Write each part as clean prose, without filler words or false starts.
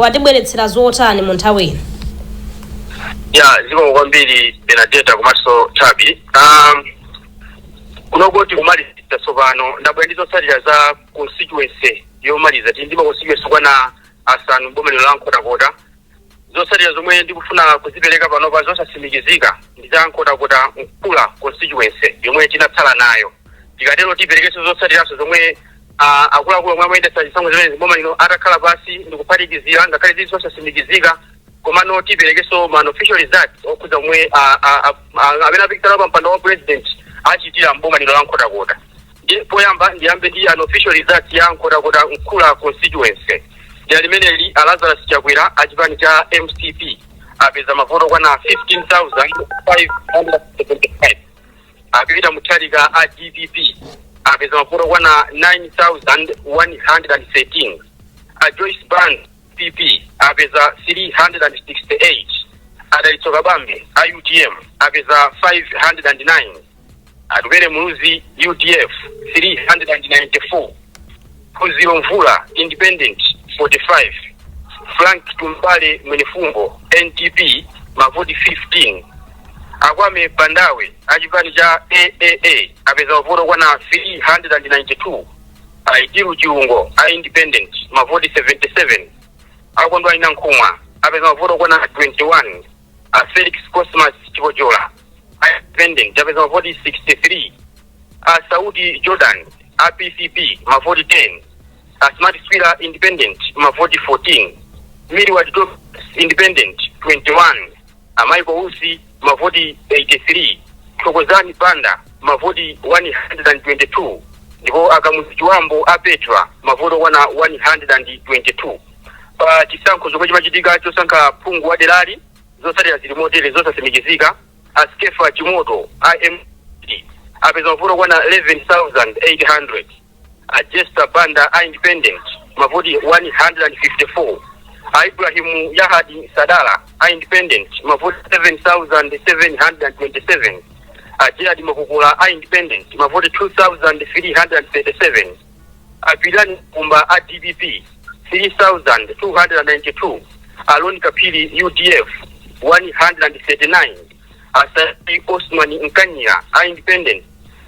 watibweretsera zotani mu nthawi ino. Ya ziko kwambiri Benedetta komanso Tabi. Kunogoti kumalizitsa tsopano ndabwendizo salira za constituency yomaliza tindima constituency kwana asanu boma la Nkhotakota. Zosalira zomwe ndikufuna kuzipereka pano pa zosasimikizika ndi za Nkhotakota Mkula constituency yomwe tinatsala nayo. Tikatero tiperekeso zosaliraso zomwe akuluakulu omwe amayendetsa zisankho zimene boma lino atakhala pasi ndikuphatikizira ngakhale zizo zosasimikizika komano tiperekeso man official results okuza omwe amene apikisana pa mpando wa president achitira mboma lino la Nkhotakota. Poyamba ndiyambe ndi an official results ya Nkhotakota Mkula constituency. Limene Lazarus Chakwera achipani cha MCP apeza mavoto kwana 15,575. Apita Mutharika a DPP apeza mavoto kwana 9,113. Joyce Brand PP apeza 368. Adalitsoka Bambe a UTM apeza 509. Adubere Muluzi UTF 394. Kuziro Mvula Independent 45. Frank Tumbale Mwenefumbo NTP mavoti 15. Akwame Pandawe achipani cha AAA apeza mavoto kwana 392. Aidiru Chiungo a Independent mavoti 77. Akondwa ina Nkumwa apeza mavoto kwana 21. Felix Cosmas Chibojola Independent apeza mavoti 63. Saudi Jordan APCP mavoti 10. Smart Swira Independent mavoti 14. Miriward Top Independent 21. Michael Usi mavoti 83. Thokozani Banda mavoti 122. Ndipo Akamuzi Chiwambo Apetra mavoto wana 122. Pa chisankho zomwe chimachitika chosankha Phungu wa Delali zosalira zili motere zosasimikizika. Askefa Chimoto IMD apeza mavoto kwana 11,800. Jester Banda Independent mavoti 154. Ibrahim Yahadi Sadala Independent mavoti 7,727. Gerard Makukula Independent mavoti 2,337. Pilani Kumba DPP 3,292. Aloni Kapili UTF 139. Asai Osman Nkanyira Independent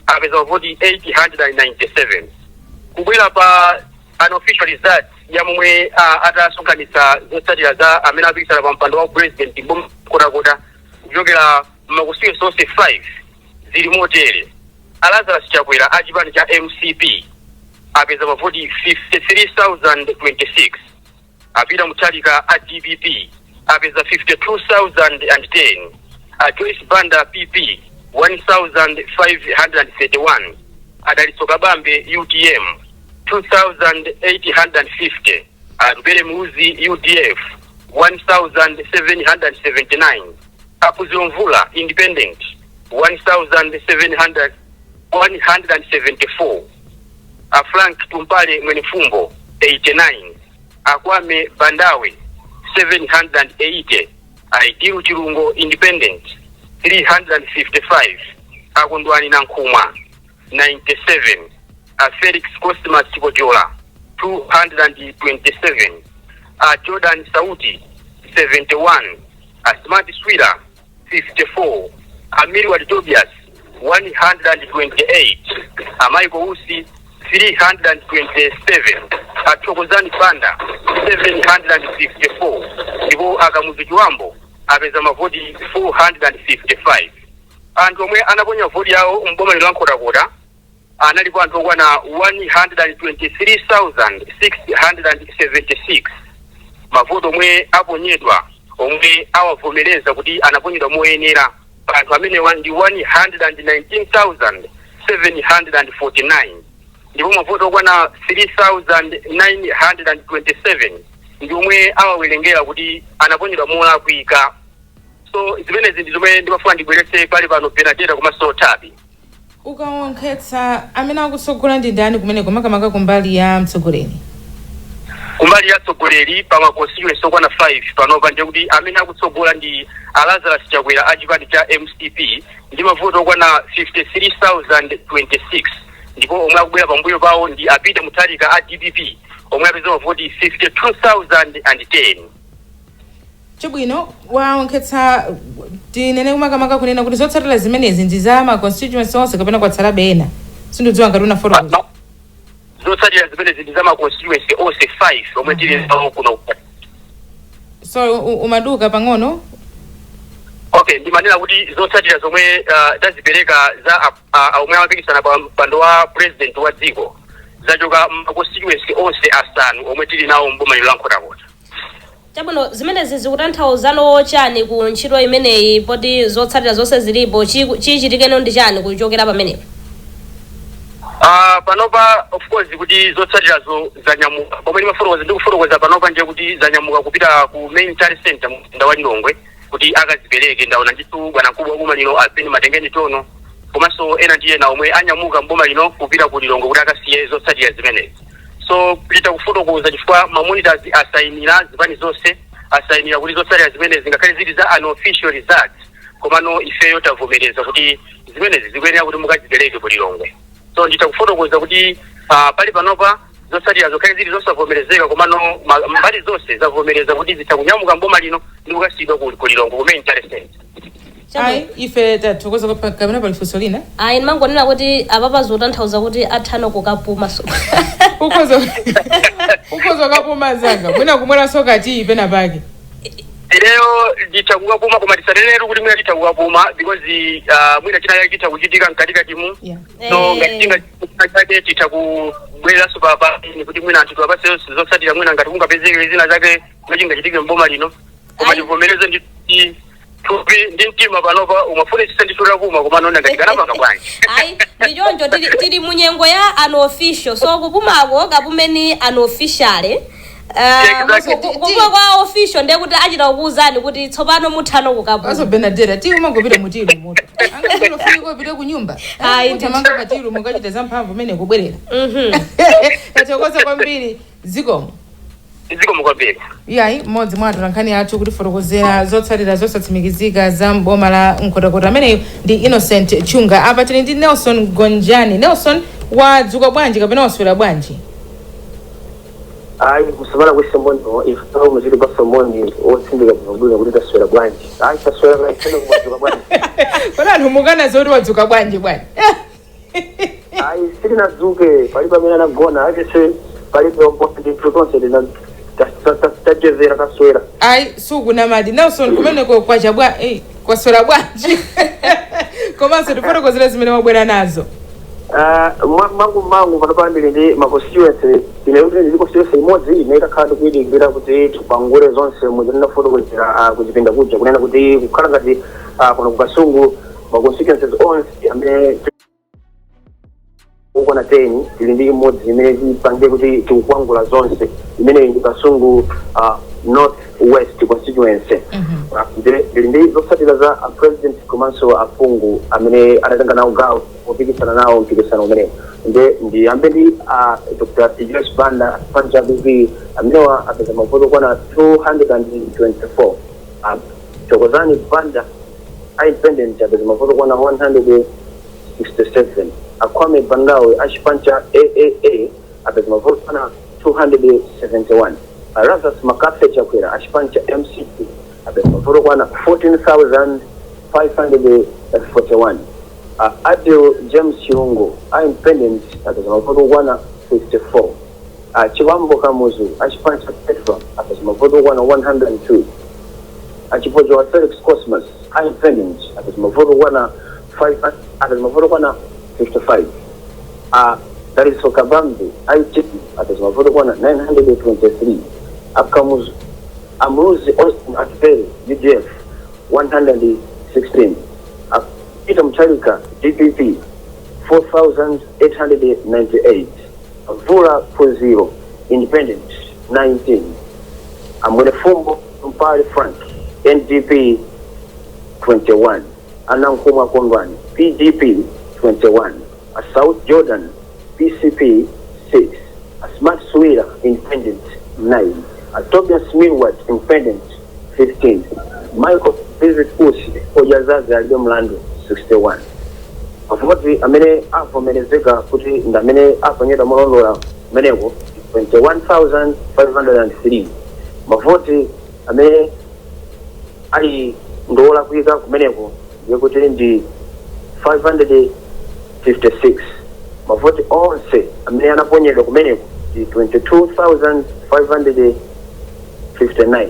apeza mavoti 897. Kubwera pa unofficial results ya momwe atasonkhanitsa zosalira za amene apikisana pa mpando wa president mboma Nkhotakota kuchokera makusiwe sonse 5 zili motere. Lazarus Chakwera achipani cha MCP apeza mavoti 53,026. Apita Mutharika a DPP apeza 52,010. Joyce Banda PP 1,531. Adalitsoka Bambe UTM 2,850. Adubere Muzi UDF 1,779. Akuziro Mvula Independent 1,174. Frank Tumbale Mwenefumbo 89. Akwame Bandawe 780. Aidiru Chirungo Independent 355. Akondwani Nkumwa 97. Felix Cosmas Chibojola 227. Jordan Saudi 71. Smart Swira 54. Miriward Tobias 128. Michael Usi 327. Thokozani Banda 754. Ndipo Akamuzi Chiwambo apeza mavoti 455. Anthu omwe anaponya voti yawo mboma la Nkhotakota analipo anthu okwana 123,676. Mavoto omwe aponyedwa omwe awavomereza kuti anaponyedwa moyenera anthu amene ndi 119,749. Ndipo mavoto okwana 3,927 ndi omwe awawerengera kuti anaponyedwa molakwika. So zimenezi ndi zomwe ndimafuna ndibweretse pali pano Benedetta komanso Tabi. Ukawonkhetsa amene akusogola ndi ndani kumeneko makamaka kumbali ya mtsogoleri? Kumbali ya mtsogoleri pa maconstituency okwana 5 panopa ndiye kuti amene akutsogola ndi Lazarus Chakwera achipani cha MCP ndi mavoto okwana 53,026. Ndipo omwe akubwera pambuyo pawo ndi Apita Mutharika a DPP omwe apeza mavoti 52,010. Chabwino waonkhetsa tinene kumakamaka kunena kuti zotsatira zimenezi ndi za ma constituency onse kapena kwatsalabe ena sindidziwa ngati una foto zotsatira zimenezi ndi za ma constituency onse 5 omwe tili nawo kuno. So umaduka pang'ono. Okay, ndimanena kuti zotsatira zomwe tazipereka za omwe amapikisana pa mpando wa president wa dziko zachoka ma constituency onse asanu omwe tili nawo mboma la Nkhotakota. Chabwino zimenezi zikutanthauzano chani ku ntchito imeneyi poti zotsatira zonse zilipo chichitikeno ndi chani kuchokera pamenepo? Panopa of course kuti zotsatirazo zanyamuka pomwe ndikufotokoza panopa nje kuti zanyamuka kupita ku main tally center munda wa Lilongwe kuti akazipereke. Ndaona nditu bwana mkubwa boma lino apeni matengeni tono komanso ena ndiye na omwe anyamuka mboma lino kupita ku Lilongwe kuti akasiye zotsatira zimenezi. So pita kufotokoza chifukwa ma monitors asayinira zipani zonse asayinira kuti zotsatira zimenezi ngakhale zili za unofficial results komano ifeyo tavomereza kuti zimenezi zikuyenera kuti mukazipereke ku Lilongwe. So ndita kufotokoza kuti pali panopa zotsatira zokhale zili zosavomerezeka komano mbali zonse zavomereza kuti zitakunyamuka mboma lino ndi kukasidwa ku Lilongwe ku main tally center. Ai ife tathokoza kwa kamera pa lifunso lina. Ai mangonena kuti apapa zotanthauza kuti athana kukapuma so. Ukozo kapuma zanga. Mwina kumwera soka ti pena pake. Leo nditakukapuma koma tisanenero kuti mwina titakukapuma because mwina china yake titakuchitika mkatika timu. So ngatinga chake titakubwera so papa ni kuti mwina anthu apase zotsatira mwina ngati kungapezeke zina zake mwachinga chitike mboma lino. Koma tivomereze ndi tupi ndi mtima panopa umafune chisandishura kuma koma nona ngati kanapanga bwanji. Ai ndijonjo tili munyengo ya unofficial so kupumako kapumeni unofficial. Kupwa kwa official ndiye kuti achita kukuuzani kuti tsopano muthano kukapuma. Aso Benadera ti umangopita mutilu moto. Angapita fiko pita ku nyumba. Ai tamanga patilu mukachita zamphamvu mene kubwerera. Tathokoza kwambiri zikomo. Zikomo kwambiri. Yayi modzi mwa atolankhani athu kuti fotokozera zotsatira zosatsimikizika za mboma la Nkhotakota ameneyo ndi Innocent Chunga. Apa tili ndi Nelson Gonjani. Nelson wadzuka bwanji kapena waswera bwanji? Ai kusabala kwisombono ifano muzili basomoni otsindika kubwira kuti taswera bwanji. Ai taswera bwanji wadzuka bwanji. Kona ntumukana zoti wadzuka bwanji bwanji. Ai sili nadzuke pali pamene anagona ake palipo mpondi tutonse lina tajezera kaswera. Ai suku na madi Nelson kumeneko kwa chabwa kwaswera bwanji. Komanso tifotokozera zimene wabwera nazo. Mangu panopambiri ndi ma constituency ineuti ndi constituency imodzi imeka khadi kuidingira kuti tipangule zonse muzina fotokozera kuzipinda kuja kunena kuti kukhala ngati kuno kukasungu ma constituencies onse amene ukona 10 tili ndi imodzi imene tipange kuti tikukwangula zonse imene ndi kasungu north west constituency. Tili ndi zotsatira za president komanso aphungu amene anatenga nawo gawo kupikisana nawo mpikisano umenewo. Ndi ambe ndi Dr. Idris Banda Panjabi amenewa apeza mavoto kwana 224. Chokozani Banda independent apeza mavoto kwana 167. Akwame Bangawe Ashpancha AAA apeza mavoto kwana 271. Razas Makafe Chakwera Ashpancha MCP apeza mavoto kwana 14,541. Adil James Chirungo independent apeza mavoto kwana 54. Chivambo Kamuzu Ashpancha Petra apeza mavoto kwana 102. Chipojo wa Felix Cosmas independent apeza mavoto kwana 55. That is for Kabambi ITP apeza mavoto kwana 923. Akamuzu Amuzi Austin Atferi UDF 116. Peter Mchalika DPP 4,898. Vura Puziro Independent 19. Amwelefumbo Mpari Frank NDP 21. Anankuma Kondwani PDP 21. South Jordan PCP 6. Smart Swira Independent 9. Tobias Milward Independent 15. Michael Visit Usi Ojazazi Aldomlando 61. Afumati amene avomerezeka kuti ndamene afanyira molondola meneko 21,503 mavoti amene ali ndola kuika kumeneko yekuti ndi 556 mavoti onse amene anaponyedwa kumeneko ndi 22,559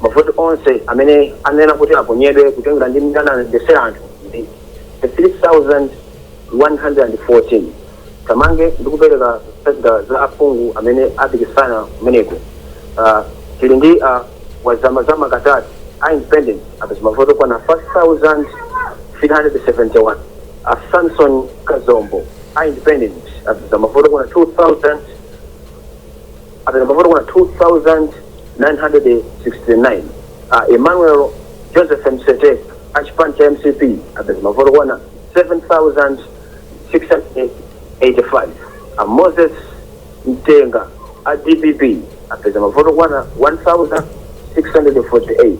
mavoti onse amene anena kuti aponyedwe kutengera ndi mndana ndesera anthu ndi 3,114 tamange ndikupereka fedha za aphungu amene apikisana kumeneko tili ndi wazamazama katatu independent apeza mavoti kwana 5,371 Samson Kazombo independent apeza mavoti kwana 2,969 Emmanuel Joseph Msete achipani cha MCP apeza mavoti kwana 7,685 Moses Mtenga DPP apeza mavoti kwana 1,648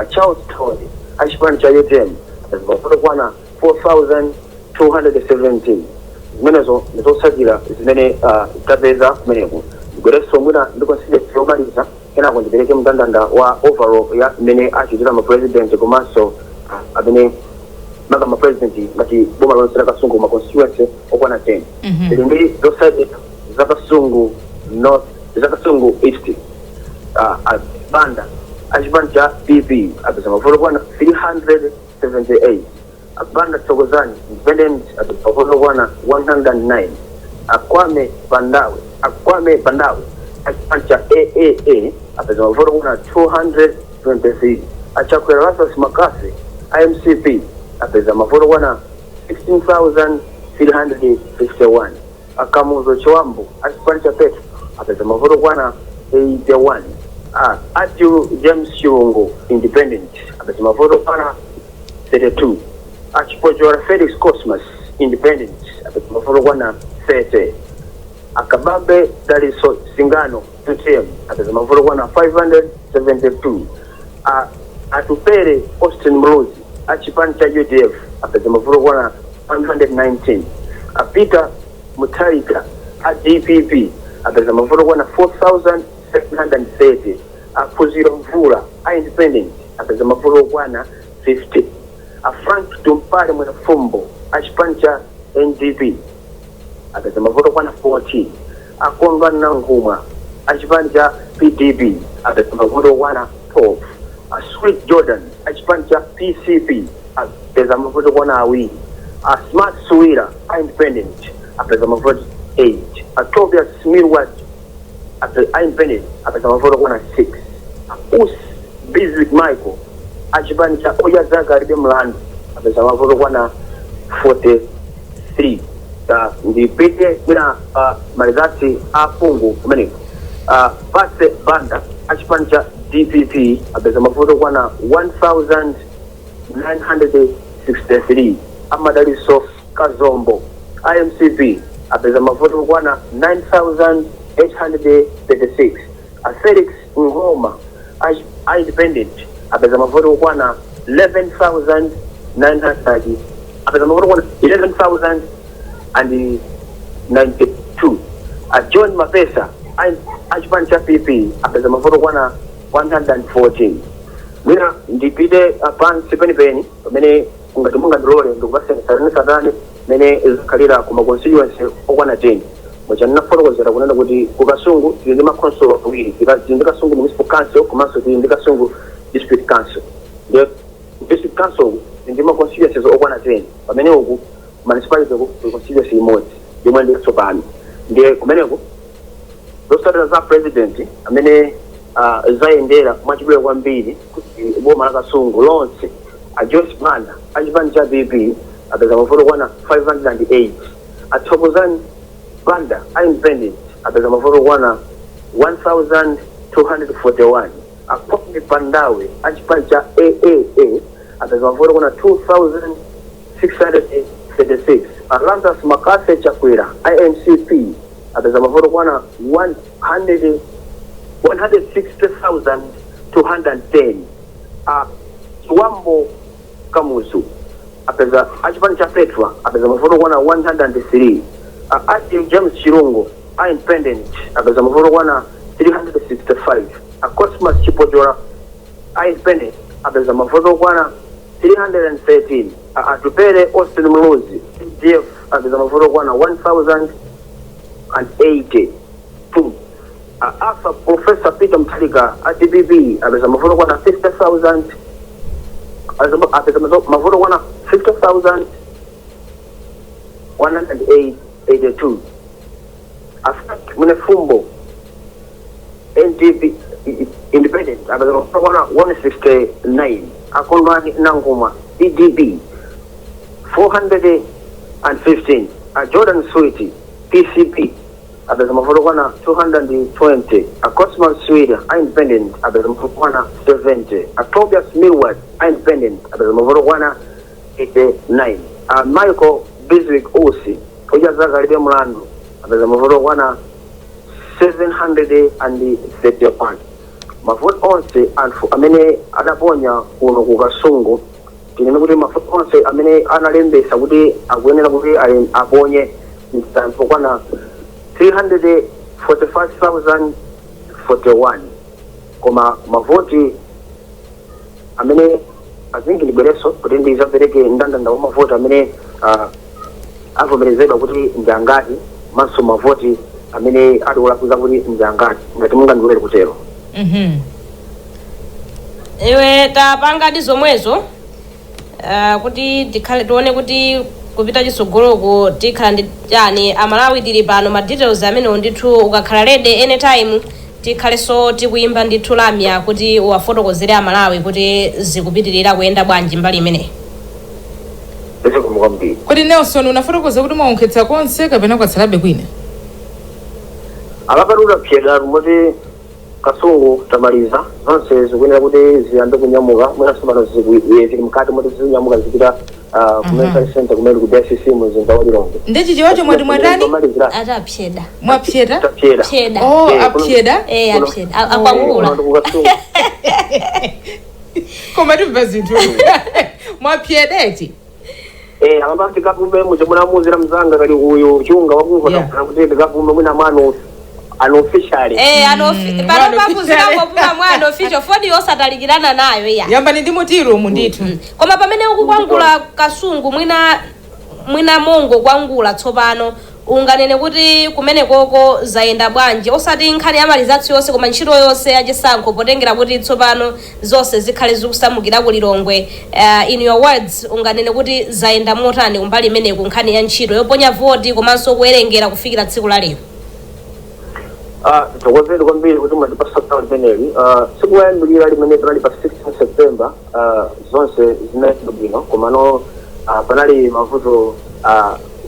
Charles Tony achipani cha UTM apeza mavoti kwana 4,217 zimenezo ndizosakira zimene tapeza kumeneko gwereso mwina ndikonsider yomaliza kenako ndipereke mndandanda wa overall ya mmene achitira mapresident komanso amene maka mapresident ngati boma lonse la Kasungu ma constituency okwana 10 ili ndi zosakira za Kasungu North za Kasungu East banda achipani cha PP apeza mavoti kwana 378 Banda Togozani independent apeza mavoti kwana 109 Akwame Bandawe achipani cha AAA apeza mavoti kwana 223 Achakwera Rasas Makase IMCP apeza mavoti kwana 16,351 Akamuzo Chwambu achipani cha Petro apeza mavoti kwana 81 Atu James Chirungo independent apeza mavoti kwana 32 Achipojora Felix Cosmas independent apeza mavoti kwana 30 Akabambe Daliso Singano UTM apeza mavoti kwana 572 Atupere Austin Mlozi achipani cha UDF apeza mavoti kwana 119 Peter Mutarika DPP apeza mavoti kwana 4,730 Akuziro Mvula independent apeza mavoti kwana 50 Frank Tumpale Mwanafumbo achipani cha NDP apeza mavoti kwana 14 Akondwa Nanguma achipani cha PDP apeza mavoti kwana 12 Sweet Jordan achipani cha PCP apeza mavoti kwana awiri Smart Suwira independent apeza mavoti 8 Tobias Milward independent apeza mavoti kwana 6 Us Bizwick Michael achipani cha Oyazaga Ribe Mlandu apeza mavoti kwana 43 ndipite kuna malizati aphungu kumeneko Pase Banda achipani cha DPP apeza mavoti kwana 1,963 Amadaliso Kazombo IMCP apeza mavoti kwana 9,836 Felix Ngoma independent apeza mavoti kwana 11,930 apeza mavoti kwana 11,092 John Mapesa achipani cha PP apeza mavoti kwana 114 mwina ndipite pansi penipeni pamene ngati mungandilole ndikupaseni satani mene izakhalira ku maconstituency okwana 10 moja ndinafotokozera kunena kuti ku Kasungu tili ndi makhonsolo awiri tili ndi Kasungu Municipal Council komanso tili ndi Kasungu District Council ndi District Council ndi maconstituencies okwana 10 pamene uku municipality constituency imodzi yomwe ndi tsopano ndiye kumeneko zosatira za president amene zayendera mwachidule kwambiri kuti boma la Kasungu lonse Joyce Banda achipani cha BP apeza mavoti kwana 508 Athokozani Banda independent apeza mavoti kwana 1,241 Akwame Bandawe achipani cha AAA apeza mavoti kwana 2,636 Alantas Makase Chakwera IMCP apeza mavoti kwana 160,210 Chiwambo Kamuzu apeza achipani cha Petra apeza mavoti kwana 103 James Chirungo are independent apeza mavuto kwana 365 a Cosmas Chipojora are independent apeza mavuto kwana 313 atupere Austin Muluzi DF apeza mavuto kwana 1082 Alpha Professor Peter Mtalika at DBB apeza mavuto kwana 50,000 apeza mavuto kwana 50,182 Afak Munefumbo NDP independent apeza mavuto kwana 169 Akondwani Nanguma EDB 415 Jordan Sweetie PCP apeza mavuto kwana 220 Cosmas Sweden independent apeza mavuto kwana 70 Tobias Millward independent apeza mavuto kwana 89 Michael Biswick Osi ojazaga libe mulandu apeza mavuto kwana 731 mavuto onse anthu amene adaponya kuno ku Kasungu tinene kuti mavuto onse amene analembesa kuti akuyenera kuti aponye mtantho kwana 345,041 koma mavoti amene azingi libwereso kuti ndizapereke ndandanda wa mavoti amene avomerezedwa kuti njangati maso mavoti amene adiwolakuza kuti njangati ngati mungandiwere kutero. Iwe tapanga ndi zomwezo kuti tione kuti kupita chisogoloko tikhala ndi chani amalawi tili pano ma details amene ndithu ukakhala ready anytime tikhalenso tikuyimba ndithu lamya kuti uwafotokozere amalawi kuti zikupitirira kuyenda bwanji mbali imeneyi. Kodi Nelson unafotokoza kuti mwaonkhetsa konse kapena kwatsalabe kwina? Akapatula pyedatu moti Kasungu tamaliza zonse zikuyenera kuti ziyambe kunyamuka mwina somano zili mkati moti zinyamuka zipita kumene center kumene ku DCC muzinda wa Lilongwe. Ndichi chiwacho mwati mwatani? Ata pyeda. Mwapyeda? Pyeda. Oh, apyeda? Apyeda. Akwangula. Koma timva zinthu. Mwapyeda eti? Akamba tikapumbe mujamuna muzira mzanga kali uyu chunga wakumva kuti tikapumbe mwina mwana unofficially pano pakuzira kopuma mwana official fodi osatalikirana nayo iya yamba ndi mutiro mundithu koma pamene ukukwangula Kasungu mwina mongo kwangula tsopano unganene kuti kumene koko zayenda bwanji osati nkhani amalizatsi yonse koma ntchito yonse yachisankho potengera kuti tsopano zonse zikhale zikusamukira ku Lilongwe in your words unganene kuti zayenda motani kumbali imene ku nkhani ya ntchito yoponya voti komanso kuwerengera kufikira tsiku la lero. Tokozeni kwambiri kuti mwatipasa tawo limeneli sikuyambirira limene panali pa 16 September zonse zinayenda bwino komano panali mavuto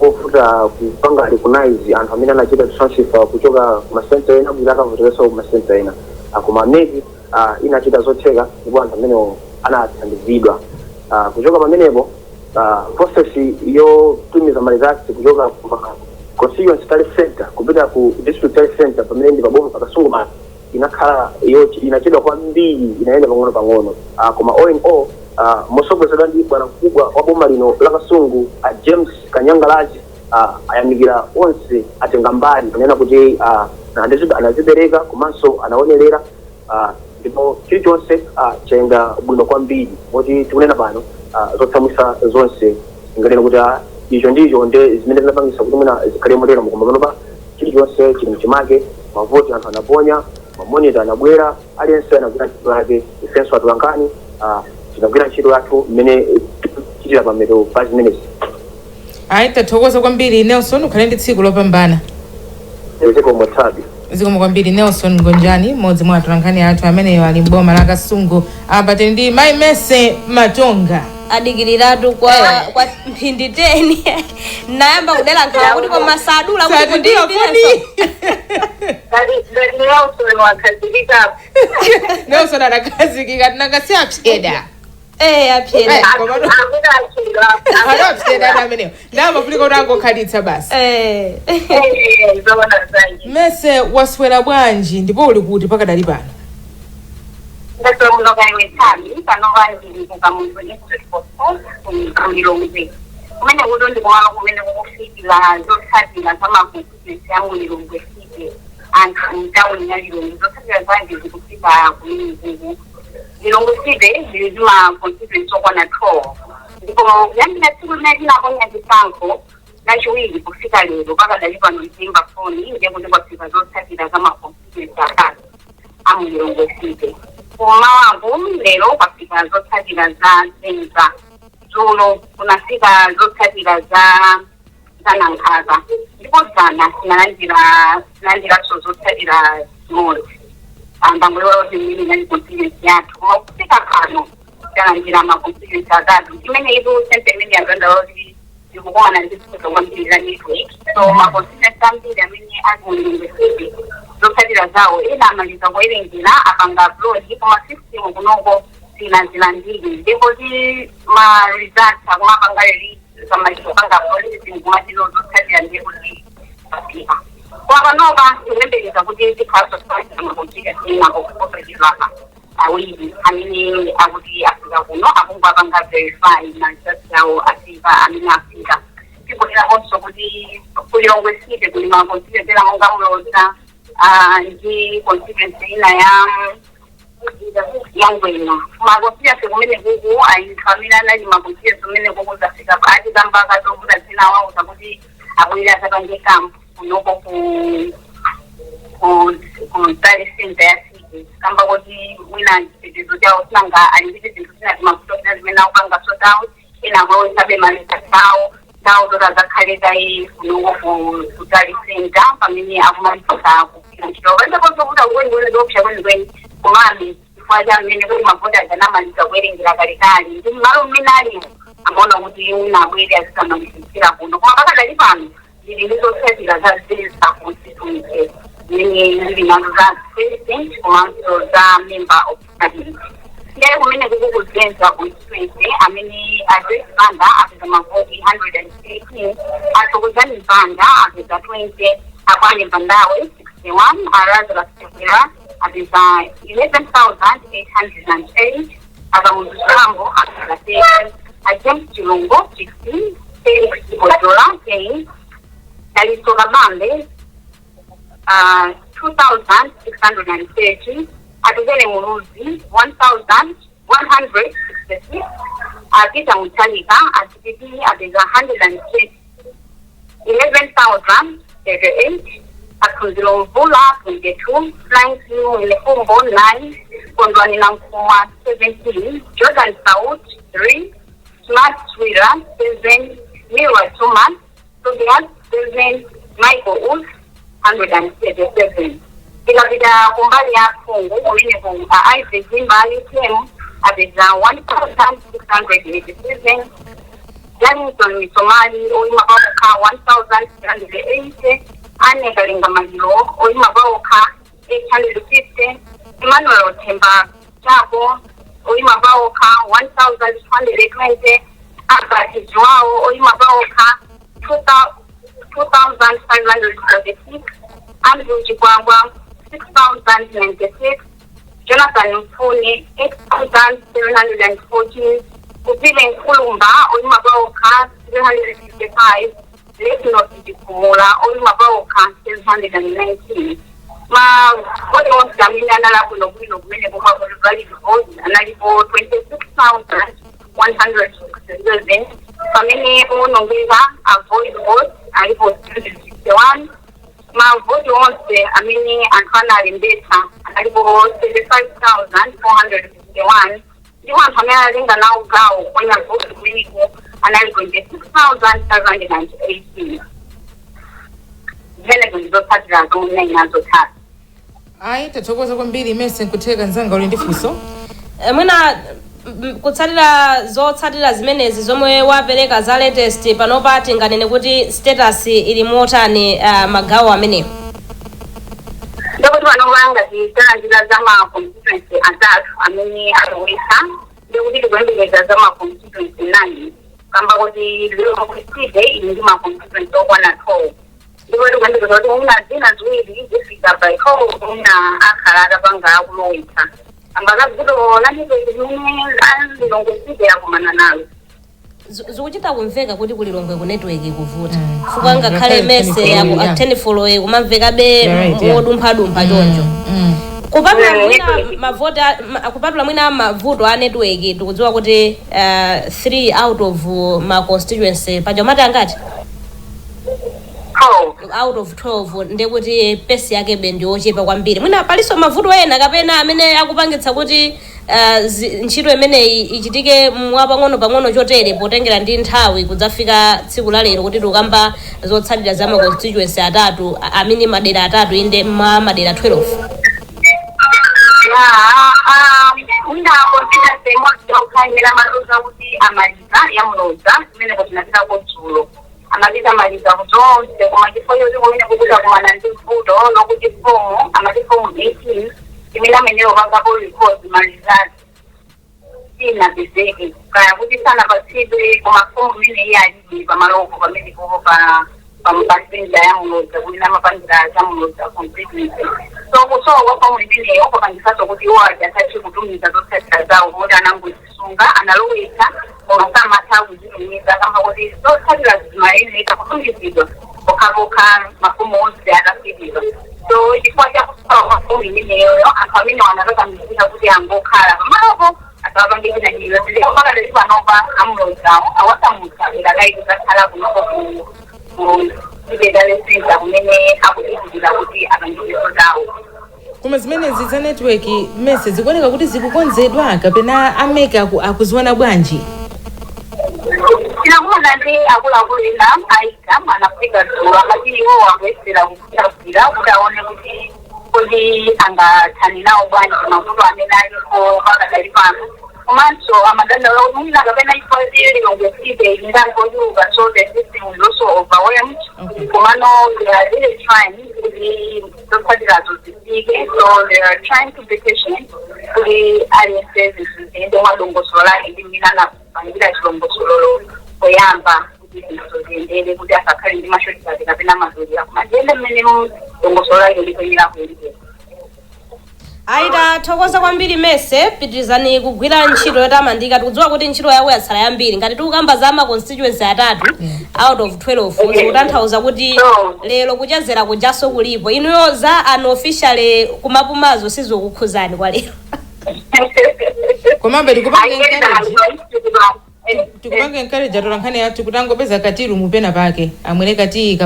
ofuta kupanga recognize anthu amene anachita sonship kuchoka kumasenta ena kuti akavotereso kumasenta ena koma maybe inachita zotheka ndipo anthu amene anathandizidwa kuchoka pamenepo process yotumiza malizatsi kuchoka constituency talent center kupita ku district talent center pamene ndi paboma Kasungu inakhala inachedwa kwambiri inaenda pang'ono koma all in all mosogozedwa ndi bwana mkubwa wa boma lino la Kasungu James Kanyangalaji ayamikira onse atenga mbali kunena kuti anazibereka komanso anaonerera ndipo chilichonse chayenga bwino kwambiri moti tikunena pano zotsamwisa zonse inganena kuti icho ndicho nde zimene zinapangisa kuti mwina zikhale motero koma panopa chilichonse chili mchimake mavoti anthu anaponya mamonita anabwera aliyense anagwira ntchito yake ifenso atulankhani tinagwira ntchito yathu mmene tichitira pameto pa zimenezi. Tathokoza kwambiri Nelson ukhale ndi tsiku lopambana. Zikomo kwambiri Nelson Gonjani mmodzi mwa atulankhani athu ameneyo ali mboma la Kasungu apate ndi Mai Mese Matonga adikiliratu kwa mphindi 10 nayamba kudela nkhala kuti kwa masadula kuti kundibireso Nelson anakazikika tinangasi apyeda apyeda apyeda ameneyo ndamafulika kuti angokhalitsa basi Mese waswera bwanji ndipo uli kuti pakadali pano? Ndato muno kaiwe tami panova ndi kukamuntu ndi kulilongwe kumene kudo ndi kwa kumene kufikira zotsatira zamakuti yangu Lilongwe kuti anthu mtauni yalilongo zotsatira zanje zikufika kumene zilongoside zili zima constituency okwana 12 ndipo kuyambira tsiku limene tinaponya chisankho lachiwiri kufika lero pakadali pano mzimba foni ndiye kuti kwafika zotsatira za maconstituency atatu amulongoside kumawangu lero kwafika zotsatira za Zenza dzulo kunafika zotsatira za Nankhaza ndipo zana sinalandiraso zotsatira zimodzi ndangolero kuti mimi nali constituency yathu koma kufika pano talandira maconstituency atatu imene idu sente imene yaganda kuti ndikukumana ndikuto kwambirira network so maconstituency ambiri amene akumulongoside zotsatira zawo ena amaliza kuwerengera apanga upload koma system kunoko sinazilandiri ndipo kuti ma results akumapanga release samalizo panga policy kumatilo zotsatira ndiye kuti papika kwa panopa tikuyembekeza kuti tikhaso makonstituency sinako kukopetilapa awiri amene akuti afika kuno akungu apanga verify na results yawo afika amene afika tikutirakonso kuti kulongoside kuli maconstituency ena monga Muloza ndi constituency ina ya Ngwenya maconstituency kumene kuku ayinthamina anali maconstituency kumene kuku zafika paati kambaka tokuta zina wawo zakuti akulira zapange kampu kunoko ku Tale Center ya City kamba kuti wina chitetezo chawo sinanga alipite zinthu zinati makutoa zimene akupanga sort out ena kwawo isabe maleta chawo dawo dora zakhaleta kunoko ku Tale Center pamene akumaliza kupita wenda kozokuta kweni zopsha kweni kumami ifaja mmene kuti mavota akanamaliza kuwerengera kalekale ndi malo mmene aliwo amaona kuti unabwere azikamalizira kuno koma pakadali pano zili ndizotsatira za Zenza constituency zimene zili nazo za president komanso za member of cabinet ndiye kumene kuku Zenza constituency amene azipanda apeza mavoti 118 atokuzani mpanda apeza 20 akwane mpandawe 61 arazira kutekera apeza 11,808 akamuzisambo apeza 10 James Chilongo 16 Felix Ojola 10 Aliso Kabambe 2,630 Atuzele Muruzi 1,166 Peter Mutalika Atipiti apeza 106 11,038 Akunzilo Mvula 22 Frank Nefumbo 9 Kondwani Nankuma 17 Jordan Saud 3 Smart Swira 7 Mira Tuman Tobias 7 Michael Wolf 137 Ikapita kumbali ya Kongo kumene ku Isaac Zimbali Clem apeza 1,687 Darlington Misomali oima bawoka 1,680 Anne Kalinga Magilo oima bawoka 850 Emmanuel Otemba Chabo oima bawoka 1,220 Albert Joao oima bawoka 2,546 Andrew Chikwangwa 6,096 Jonathan Mfuni 8,714 Kupile Nkulumba oima bawoka 355 Letno Tikumula oima bawoka 719 ma wale wonsamina nala kuno kumene kwa valid vote analipo 26,167 pamene unongeza avoid vote alipo 61 ma vote wonse amene antwana alembesa alipo 35,451 ndiwo anthu amene alenga nawo gawo kwenye vote kuliko analipo 26,518 zene kuzizotsatira zomwe inazo tatu ayi tathokoza kwambiri imese nkutheka nzanga uli ndi funso mwina kutsatira zotsatira zimenezi zomwe wapereka za latest panopa tinganene kuti status ili motani magawo amenewo ndikuti vanowanga zitalandira za maconstituency atatu amene alowesa ndikuti tikuyembekeza za maconstituency 9 kamba kuti lomwe ili ndi maconstituency okwana 12 ndikuti tikuyembekeza kuti una zina ziwiri zifika by 12 una akhala atapanga akulowesa amba kakuti landipezi limene lilongoside yakumana nalo zikuchita kumveka kuti kulilongwe ku network kuvuta fuka ngakhale mese ya ku 10 follow kumamveka be modumpha choncho kupatula mwina mavuto a network tikudziwa kuti 3 out of ma constituency paja mati angati out of 12 ndekuti pesi yake bendi ochepa kwambiri mwina paliso mavuto ena kapena amene akupangitsa kuti ntchito imeneyi ichitike pang'ono chotere potengera ndi nthawi kudzafika tsiku la lero kuti tikamba zotsatira za ma constituency atatu amene madera atatu inde madera 12 mwina constituency imodzi okhaimira maluza kuti amaliza yamuloza imene kutinapita kodzulo amaliza kuzonse koma chifukwa choti kumene kukuta kumana ndi mvuto nokuti fomu amati fomu 18 imene ameneyo pangapo record malizati sinapezeke kaya kuti sanapatsidwe koma fomu imene iye alibe pamaloko pamene popo pampasenda yamuloza kuti namapandira yamuloza completely so kusowa fomu imeneyo kwapangisaso kuti iwo ajasache kutumiza zotsatira zawo kuti anangozisunga analowesa koma samatha kuzitumiza kamba kuti zotsatira zimayeneka kutumizidwa kokha mafumu onse akafididwa so chifukwa chakusowa mafumu imeneyo anthu amene wanakakamizika kuti angokhala pamalopo atawapangikira njiro zileko pakadali panopa amulozawo awasamutsa kaiti kakhala kunoko kubedalesenta kumene akutizidira kuti apangikiso zawo koma zimenezi za network mese zikuoneka kuti zikukonzedwa kapena ameka akuziona bwanji tinakuona ndi akuluakulu ena aika anafika dzulo amati iwo akuyesera kukutagwira kuti aone kuti angathani nawo bwanji mavuto amene alipo pakadali pano komanso amadandaulo kuti mwina kapena ifazi lilongesibe ingangoyuka so the system is also overwhelmed komano they are really trying kuti zotsatirazo zifike so they are trying to be patient kuti aliyense zisizinde mwadongosolo lake ndi mwina anapangira chilongosololo koyamba kuti zinthu ziyendere kuti asakhale ndi mashotikati kapena mazulira kumajende mmene dongosolo lake likuyira kuyendera aita thokoza kwambiri mese pitirizani kugwira ntchito yotamandika tikudziwa kuti ntchito yawo yatsala yambiri ngati tikukamba za ma constituency atatu out of 12 zikutanthauza kuti lero kuchezera kujaso kulipo inuyo za unofficial kumapumazo sizokukhuzani kwa lero komabe tikupanga encourage atolankhani athu kuti angopeza katiru mupena pake amwene kati